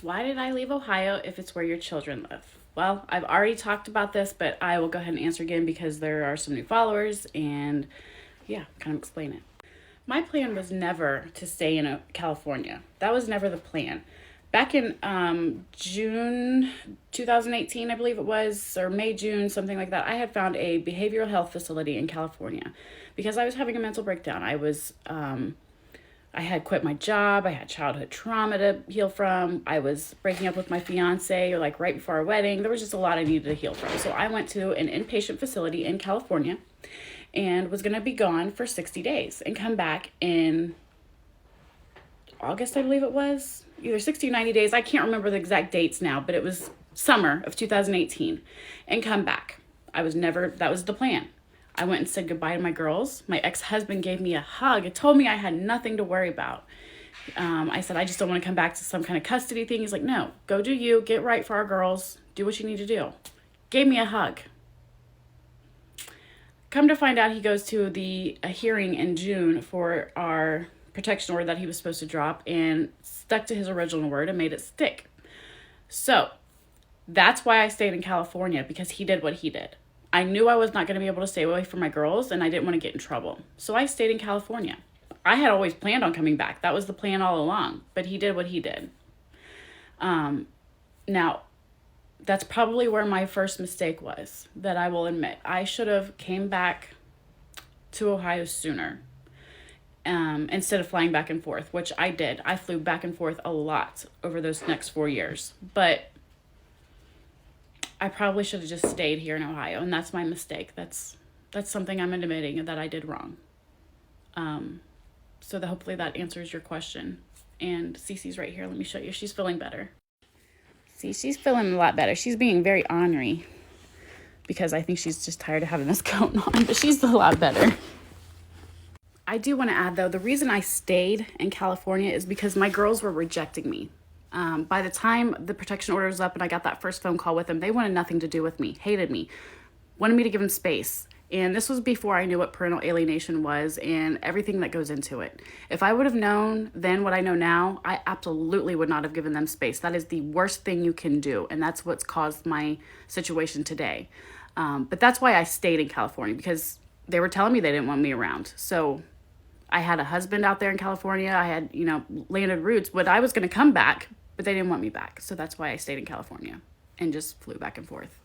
Why did I leave Ohio if it's where your children live? Well, I've already talked about this, but I will go ahead and answer again because there are some new followers and yeah, kind of explain it. My plan was never to stay in California. That was never the plan. Back in June 2018, I believe it was, or May, June, something like that, I had found a behavioral health facility in California because I was having a mental breakdown. I had quit my job. I had childhood trauma to heal from. I was breaking up with my fiance, or like right before our wedding. There was just a lot I needed to heal from. So I went to an inpatient facility in California and was going to be gone for 60 days and come back in August, I believe it was. Either 60 or 90 days. I can't remember the exact dates now, but it was summer of 2018 and come back. That was the plan. I went and said goodbye to my girls. My ex-husband gave me a hug and told me I had nothing to worry about. I said, I just don't want to come back to some kind of custody thing. He's like, no, go do you, get right for our girls, do what you need to do. Gave me a hug. Come to find out, he goes to a hearing in June for our protection order that he was supposed to drop and stuck to his original word and made it stick. So that's why I stayed in California, because he did what he did. I knew I was not going to be able to stay away from my girls, and I didn't want to get in trouble. So I stayed in California. I had always planned on coming back. That was the plan all along, but he did what he did. Now, that's probably where my first mistake was, that I will admit. I should have came back to Ohio sooner, instead of flying back and forth, which I did. I flew back and forth a lot over those next 4 years, but I probably should have just stayed here in Ohio, and that's my mistake. That's something I'm admitting that I did wrong. So hopefully that answers your question. And Cece's right here. Let me show you. She's feeling better. See, she's feeling a lot better. She's being very ornery because I think she's just tired of having this going on, but she's a lot better. I do want to add, though, the reason I stayed in California is because my girls were rejecting me. By the time the protection order was up and I got that first phone call with them, they wanted nothing to do with me, hated me, wanted me to give them space. And this was before I knew what parental alienation was and everything that goes into it. If I would have known then what I know now, I absolutely would not have given them space. That is the worst thing you can do, and that's what's caused my situation today. But that's why I stayed in California, because they were telling me they didn't want me around. So I had a husband out there in California. I had, landed roots, but I was going to come back, but they didn't want me back. So that's why I stayed in California and just flew back and forth.